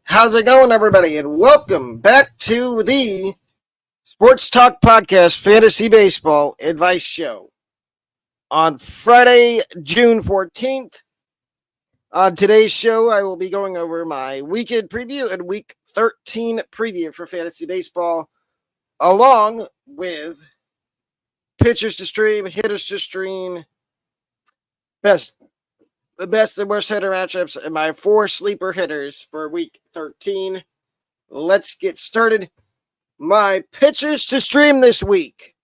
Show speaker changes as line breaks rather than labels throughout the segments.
How's it going, everybody? And welcome back to the Sports Talk Podcast Fantasy Baseball Advice Show. On Friday, June 14th, on today's show, I will be going over my weekend preview and week 13 preview for fantasy baseball, along with pitchers to stream, hitters to stream, the best and worst hitter matchups, and my 4 sleeper hitters for week 13. Let's get started. My pitchers to stream this weekend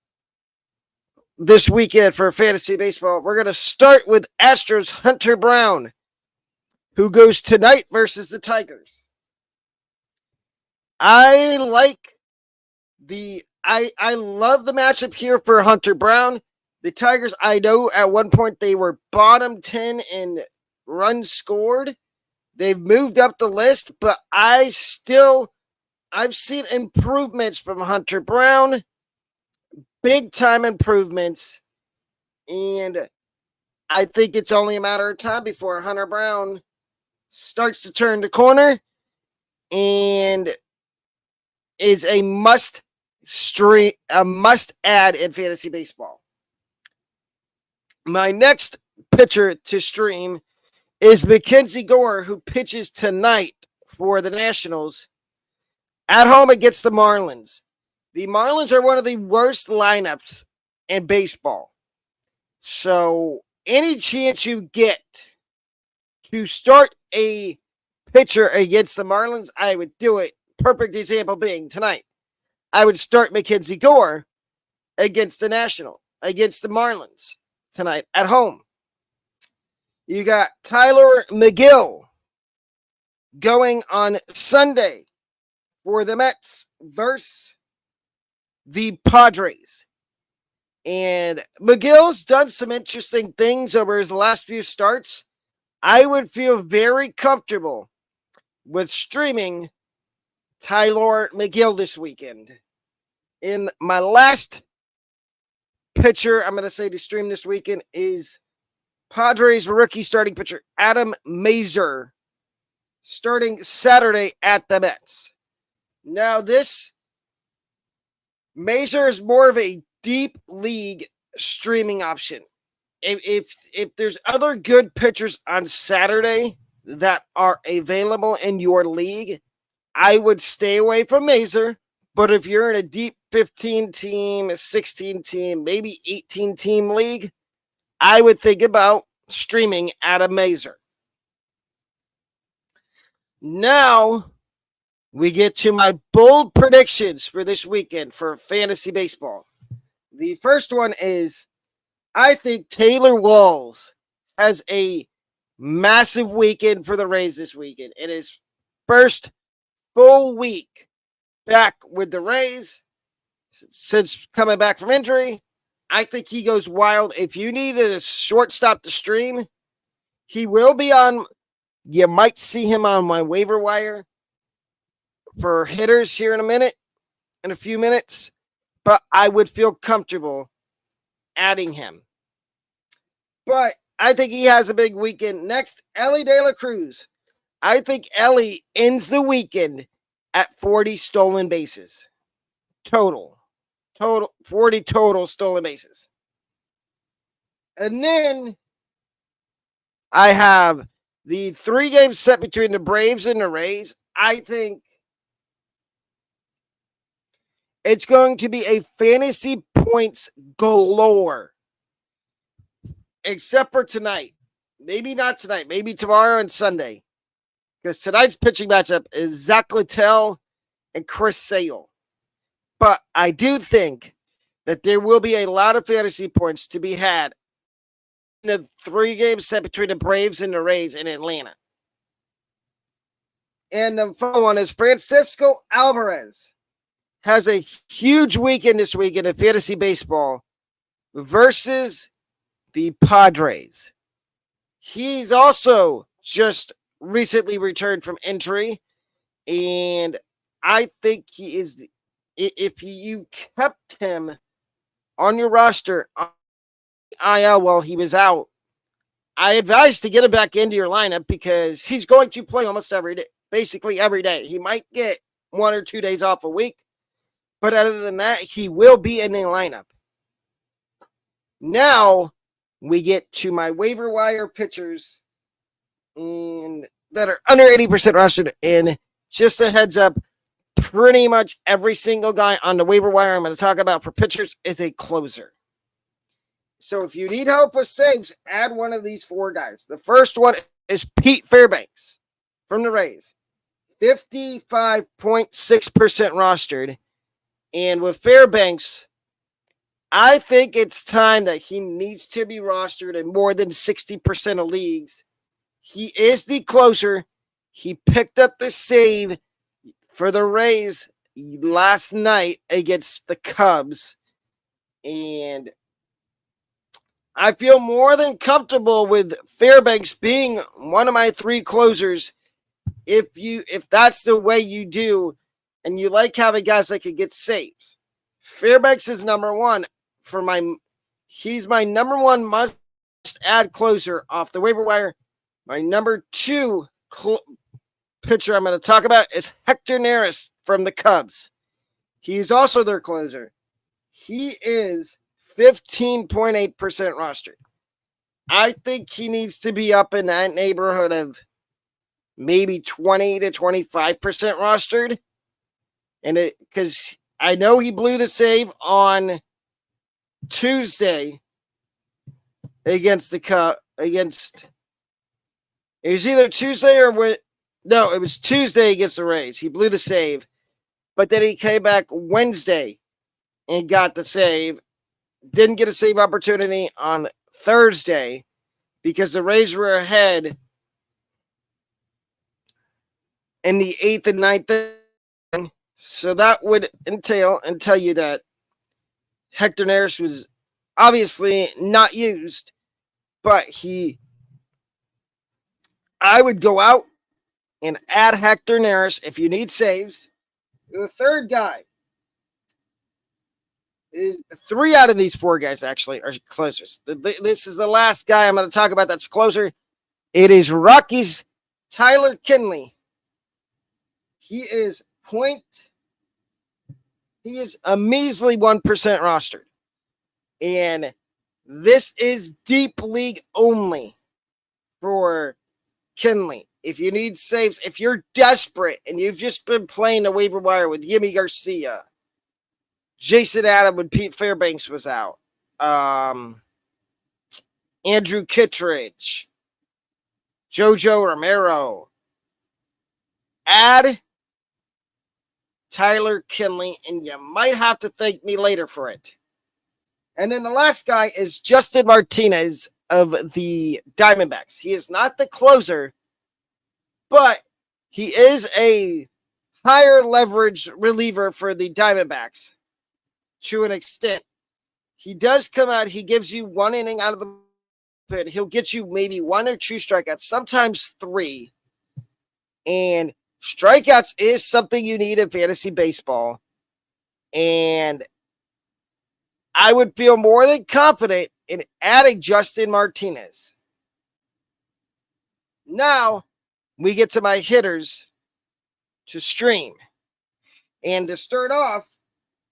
for fantasy baseball. We're going to start with Astros Hunter Brown, who goes tonight versus the Tigers. I love the matchup here for Hunter Brown. The Tigers, I know at one point they were bottom 10 in runs scored. They've moved up the list, but I've seen improvements from Hunter Brown, big time improvements, and I think it's only a matter of time before Hunter Brown starts to turn the corner and is a must add in fantasy baseball. My next pitcher to stream is Mackenzie Gore, who pitches tonight for the Nationals at home against the Marlins. The Marlins are one of the worst lineups in baseball. So any chance you get to start a pitcher against the Marlins, I would do it. Perfect example being tonight. I would start Mackenzie Gore against the Marlins tonight at home. You got Tyler McGill going on Sunday for the Mets versus the Padres. And McGill's done some interesting things over his last few starts. I would feel very comfortable with streaming Tyler McGill this weekend. In my last pitcher, I'm going to say to stream this weekend is Padres rookie starting pitcher Adam Mazur, starting Saturday at the Mets. Now, this Mazur is more of a deep league streaming option. If there's other good pitchers on Saturday that are available in your league, I would stay away from Mazur. But if you're in a deep 15-team, 16-team, maybe 18-team league, I would think about streaming Adam Mazur. Now, we get to my bold predictions for this weekend for fantasy baseball. The first one is, I think Taylor Walls has a massive weekend for the Rays this weekend. In his first full week back with the Rays since coming back from injury, I think he goes wild. If you need a shortstop to stream, he will be on. You might see him on my waiver wire for hitters here in a few minutes, but I would feel comfortable adding him. But I think he has a big weekend. Next, Ellie De La Cruz. I think Ellie ends the weekend at 40 stolen bases. Total 40 total stolen bases. And then I have the 3-game set between the Braves and the Rays. I think it's going to be a fantasy points galore. Except for tonight. Maybe not tonight. Maybe tomorrow and Sunday. Because tonight's pitching matchup is Zach Littell and Chris Sale. But I do think that there will be a lot of fantasy points to be had in the 3-game set between the Braves and the Rays in Atlanta. And the final one is Francisco Alvarez has a huge weekend this weekend in fantasy baseball versus the Padres. He's also just recently returned from injury, and I think he is. If you kept him on your roster on IL while he was out, I advise to get him back into your lineup because he's going to play almost every day. basically every day. He might get 1 or 2 days off a week, but other than that, he will be in the lineup. Now we get to my waiver wire pitchers and that are under 80% rostered. And just a heads up, pretty much every single guy on the waiver wire I'm going to talk about for pitchers is a closer. So if you need help with saves, add one of these 4 guys. The first one is Pete Fairbanks from the Rays. 55.6% rostered. And with Fairbanks, I think it's time that he needs to be rostered in more than 60% of leagues. He is the closer. He picked up the save for the Rays last night against the Cubs. And I feel more than comfortable with Fairbanks being one of my 3 closers if that's the way you do and you like having guys that can get saves. Fairbanks is number 1 he's my number 1 must add closer off the waiver wire. My number 2 pitcher I'm going to talk about is Hector Neris from the Cubs. He's also their closer. He is 15.8% rostered. I think he needs to be up in that neighborhood of maybe 20 to 25% rostered. And because I know he blew the save on Tuesday against the it was either Tuesday it was Tuesday against the Rays. He blew the save, but then he came back Wednesday and got the save. Didn't get a save opportunity on Thursday because the Rays were ahead in the 8th and 9th. So that would entail and tell you that Hector Neris was obviously not used, but I would go out and add Hector Neris if you need saves. The third guy is 3 out of these 4 guys actually are closers. This is the last guy I'm going to talk about that's closer. It is Rockies' Tyler Kinley. He is a measly 1% rostered. And this is deep league only for Kinley. If you need saves, if you're desperate and you've just been playing the waiver wire with Yimi Garcia, Jason Adam when Pete Fairbanks was out, Andrew Kittredge, Jojo Romero, add Tyler Kinley, and you might have to thank me later for it. And then the last guy is Justin Martinez of the Diamondbacks. He is not the closer, but he is a higher leverage reliever for the Diamondbacks to an extent. He does come out. He gives you 1 inning out of the pit. He'll get you maybe 1 or 2 strikeouts, sometimes 3. And strikeouts is something you need in fantasy baseball. And I would feel more than confident in adding Justin Martinez. Now, we get to my hitters to stream. And to start off,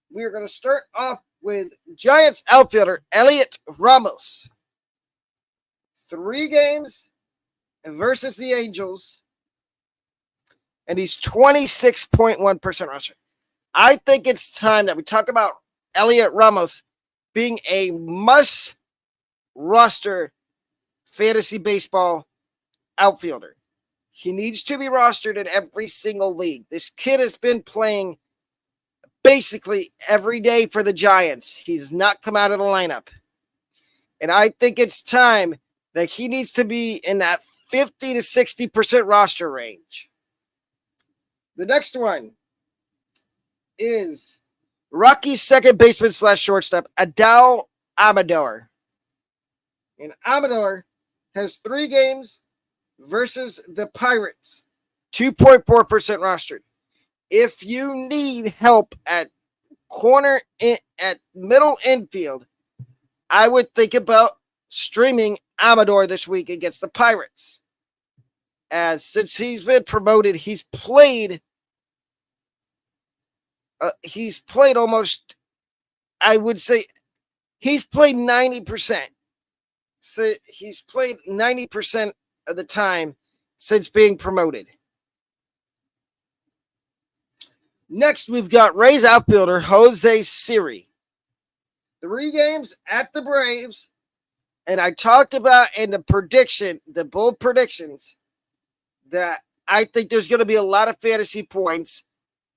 we're going to start off with Giants outfielder Elliot Ramos. 3 games versus the Angels. And he's 26.1% roster. I think it's time that we talk about Elliot Ramos being a must roster fantasy baseball outfielder. He needs to be rostered in every single league. This kid has been playing basically every day for the Giants. He's not come out of the lineup. And I think it's time that he needs to be in that 50 to 60% roster range. The next one is Rockies second baseman / shortstop, Adal Amador. And Amador has 3 games versus the Pirates, 2.4% rostered. If you need help at middle infield, I would think about streaming Amador this week against the Pirates. as since he's been promoted, he's played almost, I would say, he's played 90%. So he's played 90% of the time since being promoted. Next, we've got Rays outfielder Jose Siri. 3 games at the Braves. And I talked about in the bold predictions, that I think there's going to be a lot of fantasy points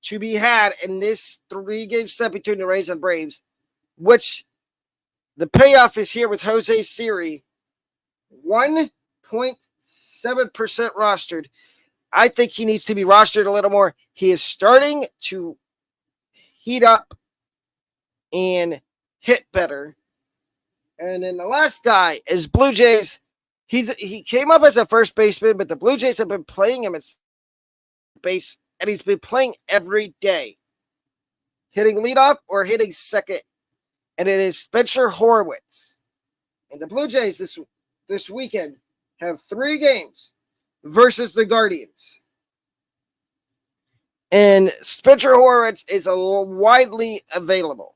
to be had in this 3-game set between the Rays and Braves, which the payoff is here with Jose Siri, 1.7% rostered. I think he needs to be rostered a little more. He is starting to heat up and hit better. And then the last guy is Blue Jays. He came up as a first baseman, but the Blue Jays have been playing him as base, and he's been playing every day, hitting leadoff or hitting second. And it is Spencer Horwitz. And the Blue Jays this weekend have 3 games versus the Guardians. And Spencer Horwitz is widely available.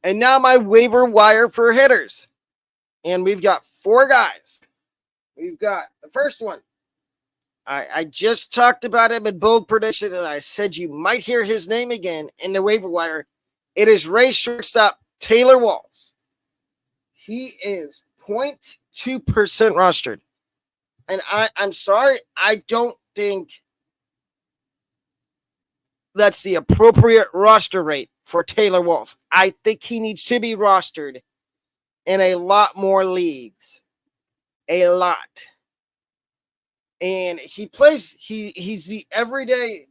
And now my waiver wire for hitters. And we've got 4 guys. We've got the first one. I just talked about him in bold prediction, and I said you might hear his name again in the waiver wire. It is Rays shortstop Taylor Walls. He is 0.2% rostered. And I'm sorry, I don't think that's the appropriate roster rate for Taylor Walls. I think he needs to be rostered in a lot more leagues. A lot. And he's the everyday.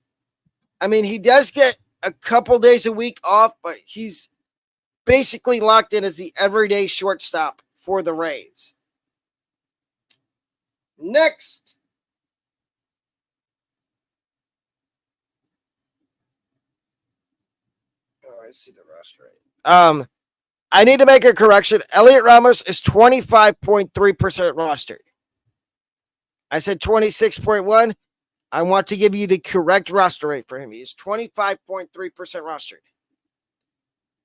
I mean, he does get a couple days a week off, but he's basically locked in as the everyday shortstop for the Rays. Next. Oh, I see the roster rate. I need to make a correction. Elliot Ramos is 25.3% rostered. I said 26.1. I want to give you the correct roster rate for him. He's 25.3% rostered.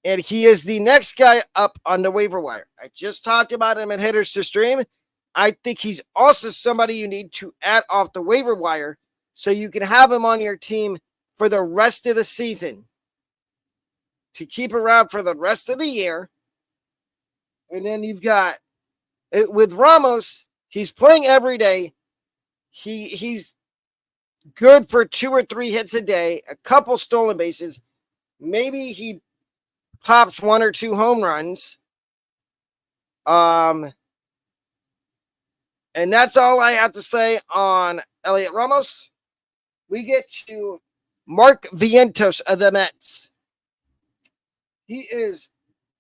And he is the next guy up on the waiver wire. I just talked about him in Hitters to Stream. I think he's also somebody you need to add off the waiver wire so you can have him on your team for the rest of the season, to keep around for the rest of the year. And then you've got, with Ramos, he's playing every day. He's good for 2 or 3 hits a day, a couple stolen bases. Maybe he pops 1 or 2 home runs. And that's all I have to say on Elliot Ramos. We get to Mark Vientos of the Mets. He is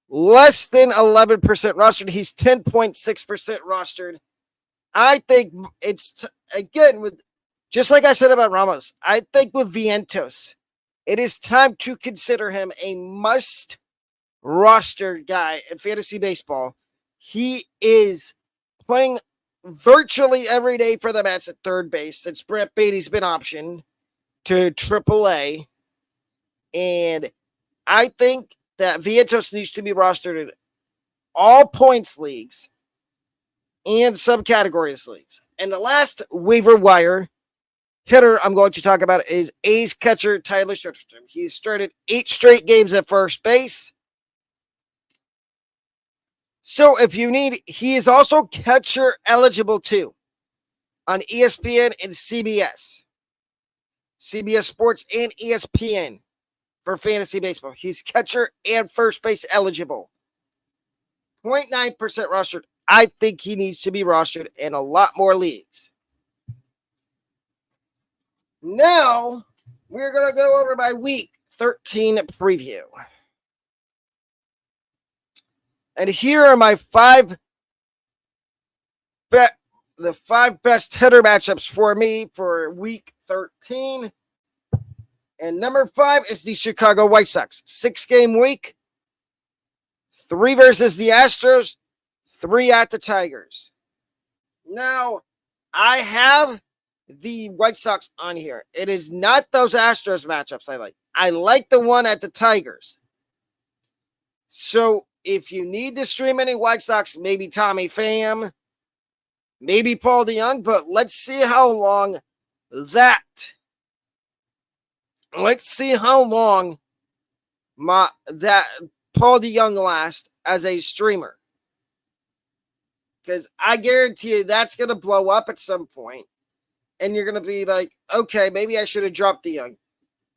less than 11% rostered. He's 10.6% rostered. I think it's, again, with just like I said about Ramos, I think with Vientos, it is time to consider him a must roster guy in fantasy baseball. He is playing virtually every day for the Mets at third base since Brett Beatty's been optioned to AAA. And I think that Vientos needs to be rostered in all points leagues and subcategories leagues. And the last waiver wire hitter I'm going to talk about is A's catcher Tyler Soderstrom. He's started 8 straight games at first base. So if you need, he is also catcher eligible too on ESPN and CBS Sports and ESPN for fantasy baseball. He's catcher and first base eligible. 0.9% rostered. I think he needs to be rostered in a lot more leagues. Now, we're going to go over my week 13 preview. And here are my 5 best hitter matchups for me for week 13. And number 5 is the Chicago White Sox. 6-game week, 3 versus the Astros, 3 at the Tigers. Now, I have the White Sox on here. It is not those Astros matchups I like. I like the one at the Tigers. So if you need to stream any White Sox, maybe Tommy Pham, maybe Paul DeJong, but let's see how long that Paul DeJong lasts as a streamer. Because I guarantee you that's going to blow up at some point. And you're going to be like, okay, maybe I should have dropped DeJong.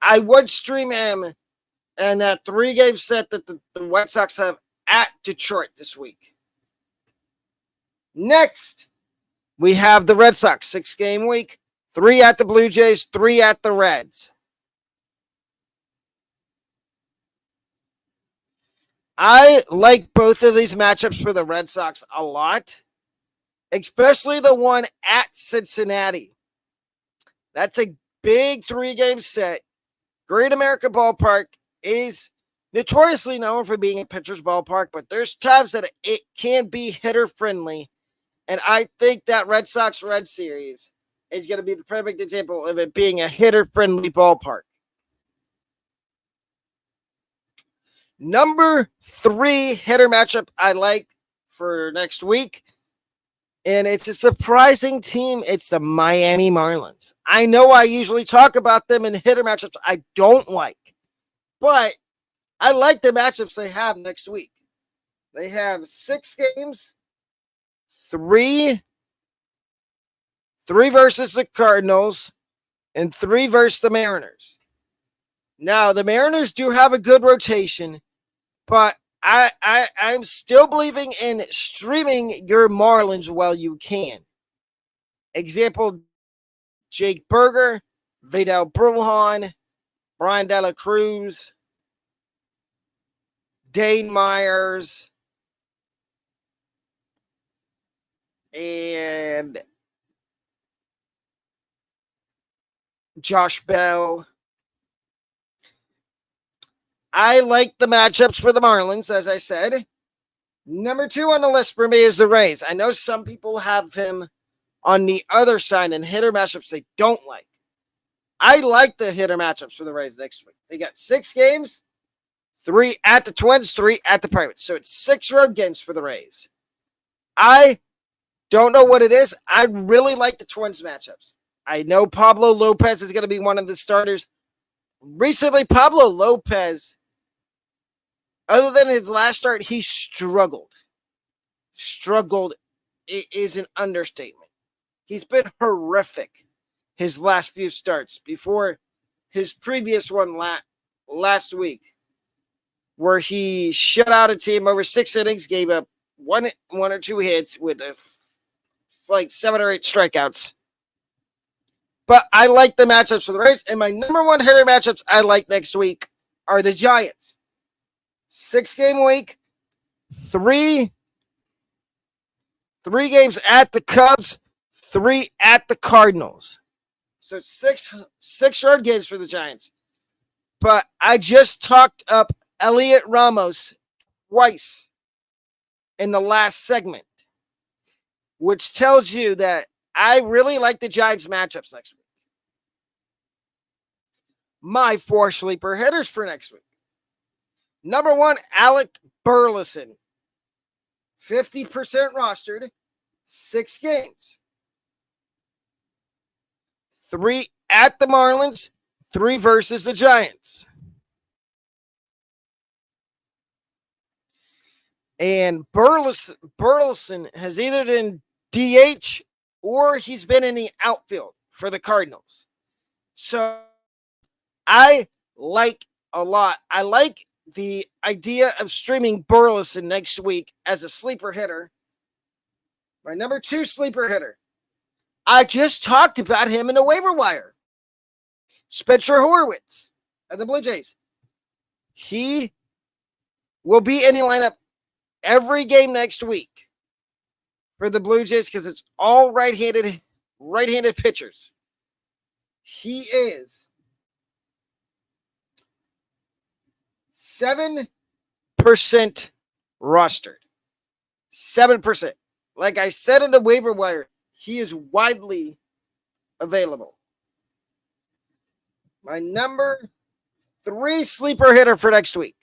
I would stream him in that 3-game set that the White Sox have at Detroit this week. Next, we have the Red Sox 6-game week. 3 at the Blue Jays, 3 at the Reds. I like both of these matchups for the Red Sox a lot, especially the one at Cincinnati. That's a big 3-game set. Great American Ballpark is notoriously known for being a pitcher's ballpark, but there's times that it can be hitter-friendly, and I think that Red Sox-Red series is going to be the perfect example of it being a hitter-friendly ballpark. Number 3 hitter matchup I like for next week, and it's a surprising team. It's the Miami Marlins. I know I usually talk about them in hitter matchups I don't like, but I like the matchups they have next week. They have 6 games, 3 versus the Cardinals, and 3 versus the Mariners. Now, the Mariners do have a good rotation, but I'm still believing in streaming your Marlins while you can. Example, Jake Berger, Vidal Brujan, Brian De La Cruz, Dane Myers, and Josh Bell. I like the matchups for the Marlins, as I said. Number 2 on the list for me is the Rays. I know some people have him on the other side in hitter matchups they don't like. I like the hitter matchups for the Rays next week. They got 6 games, 3 at the Twins, 3 at the Pirates. So it's 6 road games for the Rays. I don't know what it is. I really like the Twins matchups. I know Pablo Lopez is going to be one of the starters. Recently, Pablo Lopez, other than his last start, he struggled. Struggled is an understatement. He's been horrific his last few starts before his previous one last week, where he shut out a team over 6 innings, gave up one or 2 hits with like 7 or 8 strikeouts. But I like the matchups for the Rays, and my number 1 hitter matchups I like next week are the Giants. 6-game week, 3 games at the Cubs, 3 at the Cardinals. So 6 road games for the Giants. But I just talked up Elliot Ramos twice in the last segment, which tells you that I really like the Giants matchups next week. My 4 sleeper hitters for next week. Number 1, Alec Burleson. 50% rostered, 6 games. 3 at the Marlins, 3 versus the Giants. And Burleson has either been DH or he's been in the outfield for the Cardinals. So I like a lot. I like the idea of streaming Burleson next week as a sleeper hitter. My number 2 sleeper hitter. I just talked about him in the waiver wire. Spencer Horwitz of the Blue Jays. He will be in the lineup every game next week for the Blue Jays because it's all right-handed pitchers. He is 7% rostered. 7%. Like I said in the waiver wire, he is widely available. My number 3 sleeper hitter for next week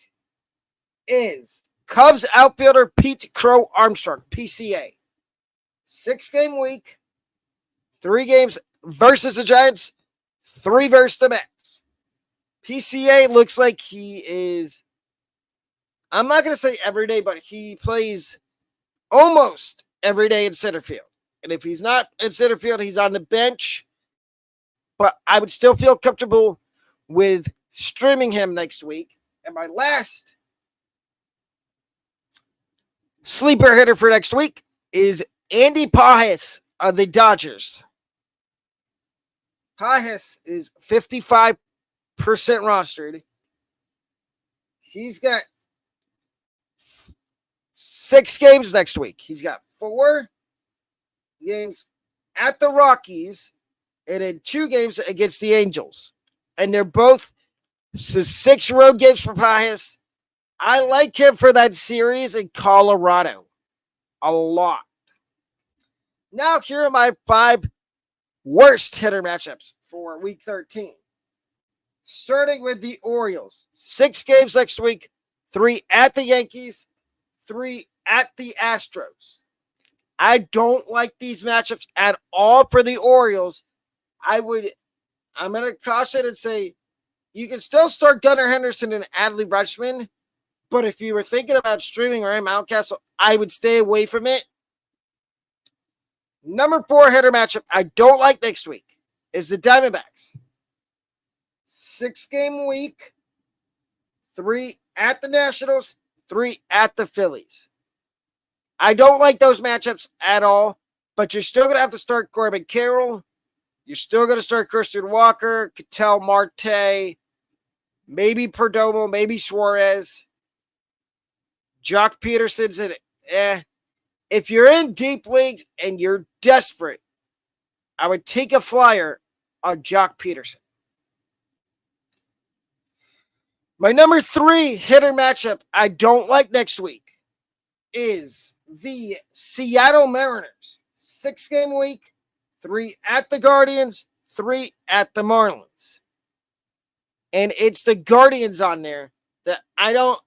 is Cubs outfielder Pete Crow Armstrong, PCA. 6-game week, 3 games versus the Giants, 3 versus the Mets. PCA looks like he is, I'm not going to say every day, but he plays almost every day in center field. And if he's not in center field, he's on the bench. But I would still feel comfortable with streaming him next week. And my last sleeper hitter for next week is Andy Pages of the Dodgers. Pages is 55% rostered. He's got 6 games next week. He's got 4 games at the Rockies and then 2 games against the Angels. And they're both 6 road games for Pages. I like him for that series in Colorado a lot. Now, here are my 5 worst hitter matchups for week 13. Starting with the Orioles. 6 games next week. 3 at the Yankees. 3 at the Astros. I don't like these matchups at all for the Orioles. I'm going to caution and say you can still start Gunnar Henderson and Adley Rutschman, but if you were thinking about streaming Ryan Mountcastle, I would stay away from it. Number 4 hitter matchup I don't like next week is the Diamondbacks. 6-game week, 3 at the Nationals, 3 at the Phillies. I don't like those matchups at all, but you're still going to have to start Corbin Carroll. You're still going to start Christian Walker, Ketel Marte, maybe Perdomo, maybe Suarez. Jock Peterson's in it. If you're in deep leagues and you're desperate, I would take a flyer on Jock Peterson. My number 3 hitter matchup I don't like next week is the Seattle Mariners. 6-game week, 3 at the Guardians, 3 at the Marlins. And it's the Guardians on there that I don't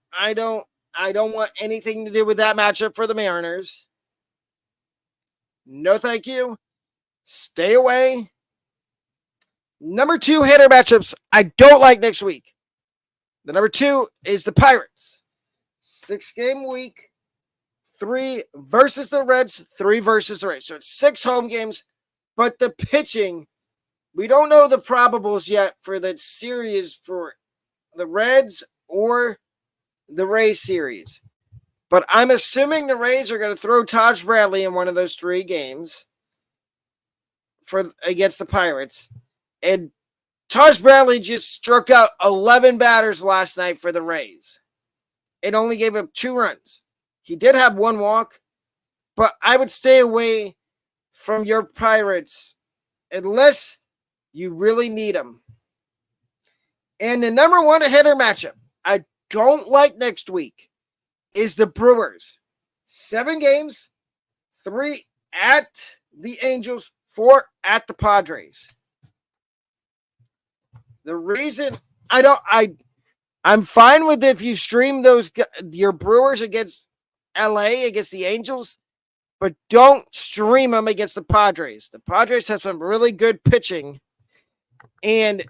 want anything to do with that matchup for the Mariners. No, thank you. Stay away. Number 2 hitter matchups I don't like next week. The number 2 is the Pirates. 6-game week, 3 versus the Reds, 3 versus the Rays. So it's 6 home games, but the pitching, we don't know the probables yet for the series for the Reds or the Rays series. But I'm assuming the Rays are going to throw Taj Bradley in one of those 3 games against the Pirates. And Taj Bradley just struck out 11 batters last night for the Rays. It only gave up 2 runs. He did have 1 walk, but I would stay away from your Pirates unless you really need them. And the number 1 hitter matchup I don't like next week is the Brewers. 7 games, 3 at the Angels, 4 at the Padres. The reason I'm fine with if you stream your Brewers against LA, against the Angels, but don't stream them against the Padres. The Padres have some really good pitching, and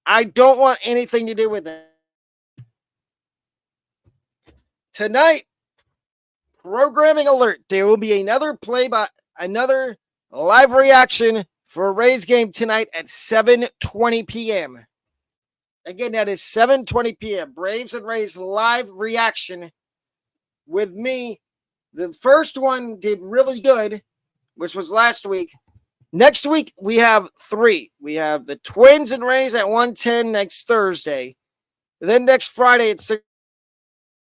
I don't want anything to do with it. Tonight, programming alert. There will be another live reaction for a Rays game tonight at 7:20 p.m. Again, that is 7:20 p.m. Braves and Rays live reaction with me. The first one did really good, which was last week. Next week, we have 3. We have the Twins and Rays at 1:10 next Thursday. Then next Friday at 6,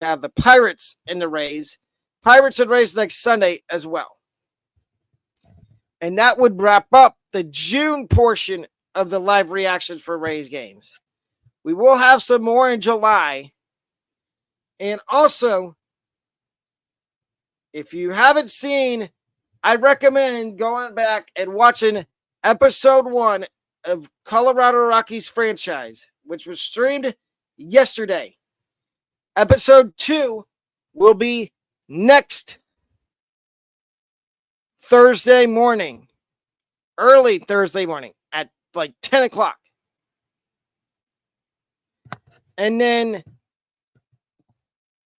we have the Pirates and the Rays. Pirates and Rays next Sunday as well. And that would wrap up the June portion of the live reactions for Rays games. We will have some more in July. And also, if you haven't seen, I recommend going back and watching episode 1 of Colorado Rockies franchise, which was streamed yesterday. Episode 2 will be next Thursday morning, early Thursday morning at like 10 o'clock. And then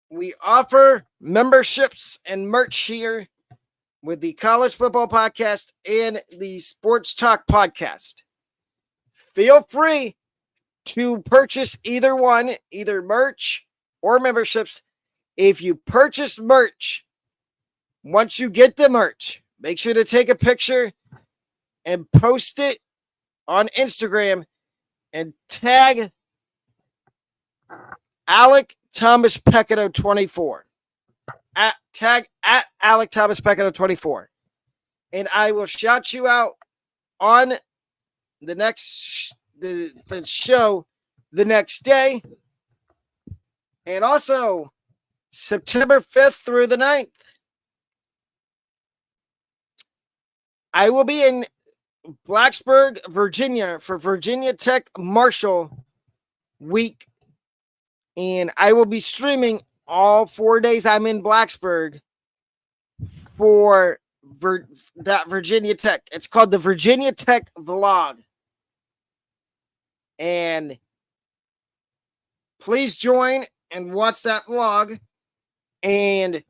we offer memberships and merch here with the College Football Podcast and the Sports Talk Podcast. Feel free to purchase either one, either merch or memberships. If you purchase merch, once you get the merch, make sure to take a picture and post it on Instagram and tag Alec Thomas Pecado 24. Tag at Alec Thomas Pecado 24. And I will shout you out on the next the show the next day. And also September 5th through the 9th. I will be in Blacksburg, Virginia for Virginia Tech Marshall week. And I will be streaming all 4 days I'm in Blacksburg for that Virginia Tech. It's called the Virginia Tech Vlog. And please join and watch that vlog. And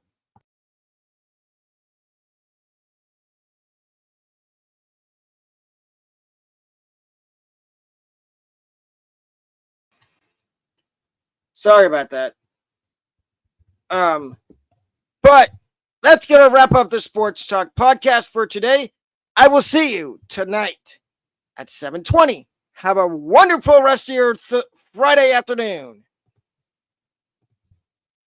sorry about that. But that's going to wrap up the Sports Talk podcast for today. I will see you tonight at 7:20. Have a wonderful rest of your Friday afternoon.